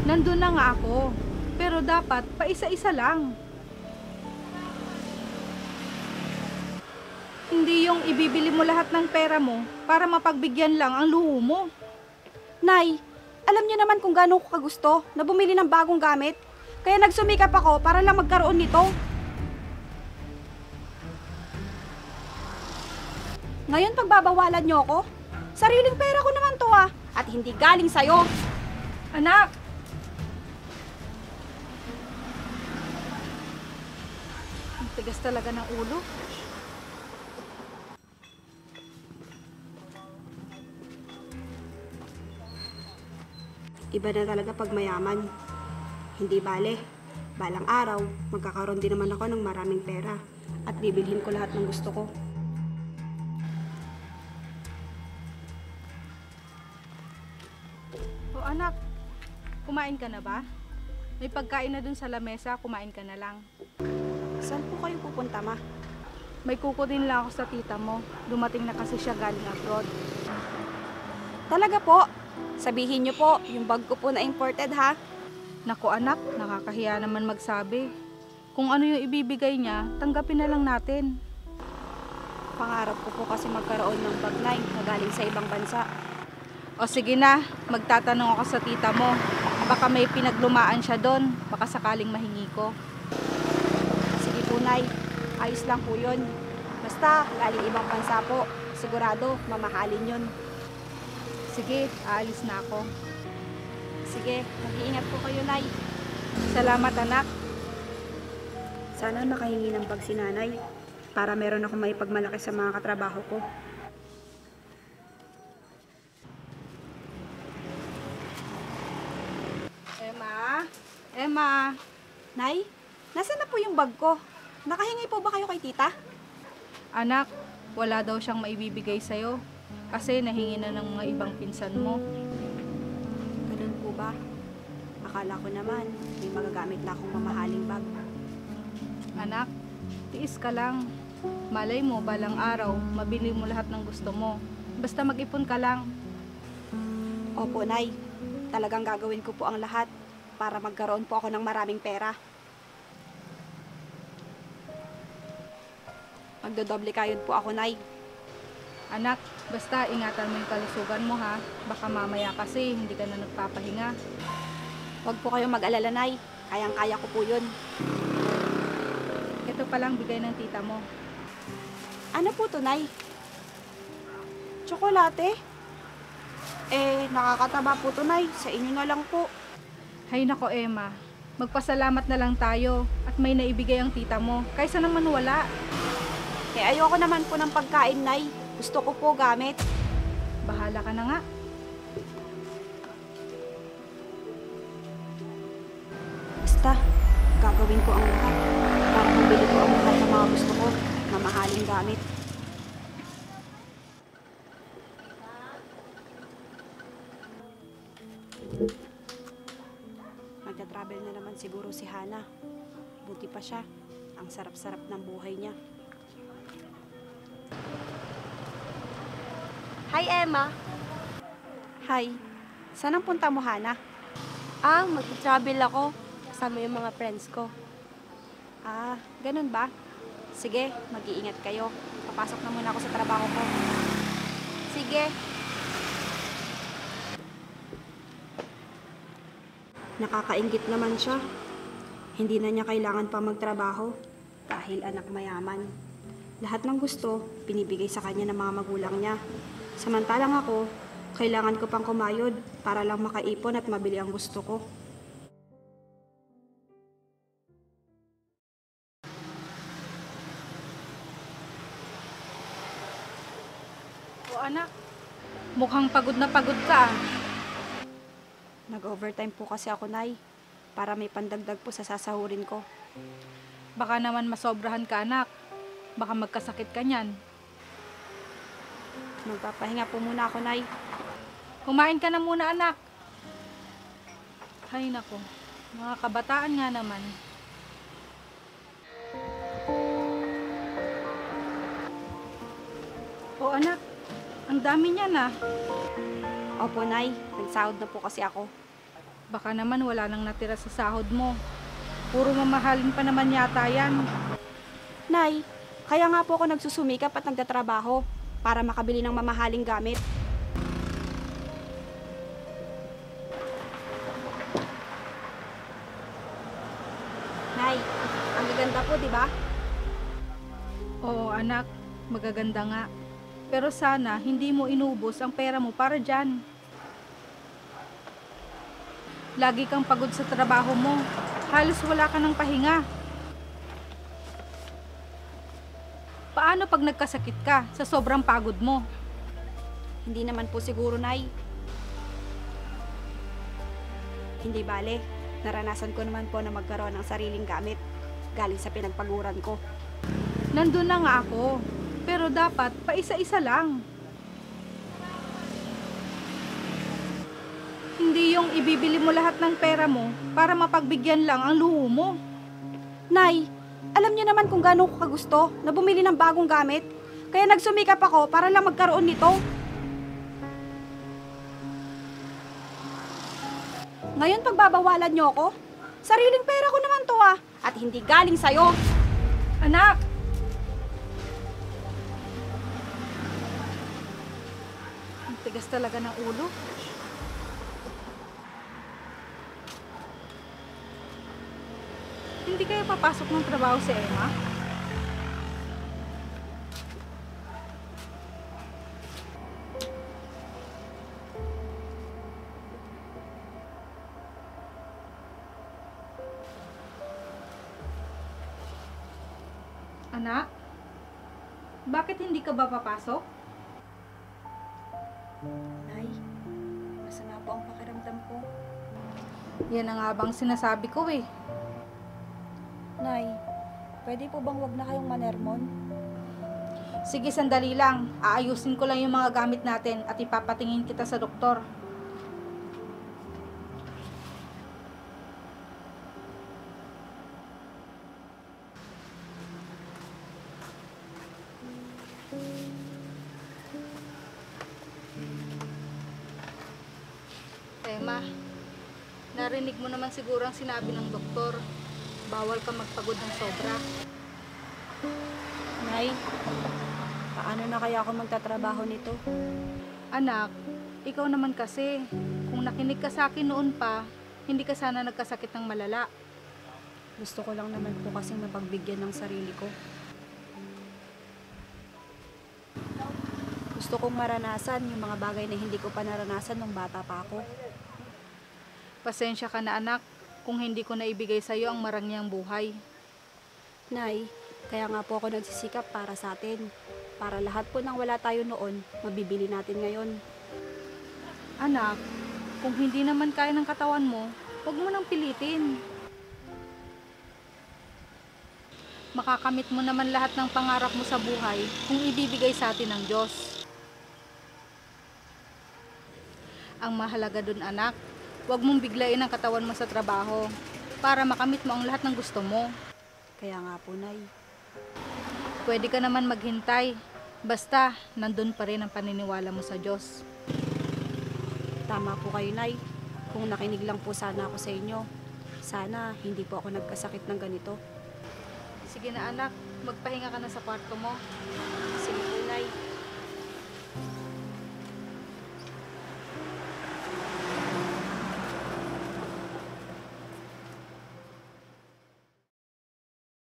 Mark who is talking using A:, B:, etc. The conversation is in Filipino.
A: Nandun na nga ako. Pero dapat paisa-isa lang. Hindi yung ibibili mo lahat ng pera mo para mapagbigyan lang ang luho mo.
B: Nay, alam niyo naman kung gaano ko kagusto na bumili ng bagong gamit. Kaya nagsumikap ako para lang magkaroon nito. Ngayon pagbabawalan niyo ako? Sariling pera ko naman to ah. At hindi galing sa'yo.
A: Anak! Ang tigas talaga ng ulo.
B: Iba na talaga pag mayaman. Hindi bale. Balang araw, magkakaroon din naman ako ng maraming pera. At bibilhin ko lahat ng gusto ko.
A: O anak, kumain ka na ba? May pagkain na dun sa lamesa, kumain ka na lang.
B: Saan po kayo pupunta, ma?
A: May kuko din lang ako sa tita mo. Dumating na kasi siya galing abroad.
B: Talaga po? Sabihin niyo po, yung bag ko po na imported ha?
A: Naku anak, nakakahiya naman magsabi. Kung ano yung ibibigay niya, tanggapin na lang natin.
B: Pangarap ko po kasi magkaroon ng bag na galing sa ibang bansa.
A: O sige na, magtatanong ako sa tita mo. Baka may pinaglumaan siya doon, baka sakaling mahingi ko.
B: Sige po, Nay. Ayos lang po yun. Basta, galing ibang bansa po. Sigurado, mamahalin yun.
A: Sige, aalis na ako.
B: Sige, mag-iingat po kayo, Nay.
A: Salamat anak.
B: Sana makahingi ng bag si Nanay para meron akong maipagmalaki sa mga katrabaho ko.
A: Emma? Emma?
B: Nay, nasaan na po yung bag ko? Nakahingi po ba kayo kay tita?
A: Anak, wala daw siyang maibibigay sa'yo. Kasi nahingi na ng mga ibang pinsan mo.
B: Ganun po ba? Akala ko naman, may magagamit na akong mamahaling bag.
A: Anak, tiis ka lang. Malay mo, balang araw, mabili mo lahat ng gusto mo. Basta mag-ipon ka lang.
B: Opo, Nay. Talagang gagawin ko po ang lahat para magkaroon po ako ng maraming pera. Magdodoble kayod po ako, Nay.
A: Anak, basta ingatan mo yung kalusugan mo ha. Baka mamaya kasi hindi ka na nagpapahinga.
B: Huwag po kayong mag-alala, Nay. Kayang-kaya ko po yun.
A: Ito palang bigay ng tita mo.
B: Ano po to, Nay? Tsokolate? Nakakataba po to, Nay. Sa inyo na lang po.
A: Hay nako Emma, magpasalamat na lang tayo at may naibigay ang tita mo. Kaysa naman wala.
B: Ayoko naman po ng pagkain, Nay. Gusto ko po gamit.
A: Bahala ka na nga.
B: Basta, gagawin ko ang lahat para mabili ko ang lahat ng mga gusto ko na mahaling gamit. Magta-travel na naman siguro si Hana. Buti pa siya. Ang sarap-sarap ng buhay niya.
C: Hi, Emma.
B: Hi, saan ang punta mo, Hana?
C: Mag-travel ako. Kasama yung mga friends ko.
B: Ganun ba? Sige, mag-iingat kayo. Papasok na muna ako sa trabaho ko.
C: Sige.
B: Nakakainggit naman siya. Hindi na niya kailangan pa magtrabaho dahil anak mayaman. Lahat ng gusto, binibigay sa kanya ng mga magulang niya. Samantalang ako, kailangan ko pang kumayod para lang makaipon at mabili ang gusto ko.
A: O anak, mukhang pagod na pagod ka.
B: Nag-overtime po kasi ako, Nay, para may pandagdag po sa sasahurin ko.
A: Baka naman masobrahan ka anak. Baka magkasakit ka niyan.
B: Magpapahinga po muna ako, Nay.
A: Kumain ka na muna anak. Hay nako, mga kabataan nga naman. O anak, ang dami niya na.
B: Opo, Nay. Nagsahod na po kasi ako.
A: Baka naman wala nang natira sa sahod mo. Puro mamahalin pa naman yata yan.
B: Nay, kaya nga po ako nagsusumikap at nagtatrabaho para makabili ng mamahaling gamit. Nay, ang gaganda po, di ba?
A: Oo anak, magaganda nga. Pero sana hindi mo inubos ang pera mo para dyan. Lagi kang pagod sa trabaho mo. Halos wala ka ng pahinga. Paano pag nagkasakit ka sa sobrang pagod mo?
B: Hindi naman po siguro, Nay. Hindi bale, naranasan ko naman po na magkaroon ng sariling gamit galing sa pinagpaguran ko.
A: Nandun na nga ako. Pero dapat paisa-isa lang. Hindi yung ibibili mo lahat ng pera mo para mapagbigyan lang ang luho mo.
B: Nay, alam niyo naman kung gaano ko kagusto na bumili ng bagong gamit. Kaya nagsumikap ako para lang magkaroon nito. Ngayon pagbabawalan niyo ako? Sariling pera ko naman to ah. At hindi galing sa'yo.
A: Anak! Ang tigas talaga ng ulo. Hindi kayo papasok ng trabaho si Emma? Anak? Bakit hindi ka ba papasok?
B: Nay, masama po ang pakiramdam ko.
A: Yan ang nga bang sinasabi ko eh.
B: Nay, pwede po bang wag na kayong manermon?
A: Sige, sandali lang. Aayusin ko lang yung mga gamit natin at ipapatingin kita sa doktor. Emma, narinig mo naman siguro ang sinabi ng doktor. Bawal ka magpagod ng sobra.
B: Nay, paano na kaya ako magtatrabaho nito?
A: Anak, ikaw naman kasi, kung nakinig ka sa akin noon pa, hindi ka sana nagkasakit ng malala.
B: Gusto ko lang naman po kasing mapagbigyan ng sarili ko. Gusto kong maranasan yung mga bagay na hindi ko pa naranasan nung bata pa ako.
A: Pasensya ka na anak, kung hindi ko naibigay sa iyo ang marangyang buhay.
B: Nay, kaya nga po ako nagsisikap para sa atin. Para lahat po nang wala tayo noon, mabibili natin ngayon.
A: Anak, kung hindi naman kaya ng katawan mo, huwag mo nang pilitin. Makakamit mo naman lahat ng pangarap mo sa buhay kung ibibigay sa atin ng Diyos. Ang mahalaga dun anak, huwag mong biglain ang katawan mo sa trabaho para makamit mo ang lahat ng gusto mo.
B: Kaya nga po, Nay.
A: Pwede ka naman maghintay, basta nandun pa rin ang paniniwala mo sa Diyos.
B: Tama po kayo, Nay. Kung nakinig lang po sana ako sa inyo, sana hindi po ako nagkasakit ng ganito.
A: Sige na anak, magpahinga ka na sa kwarto mo.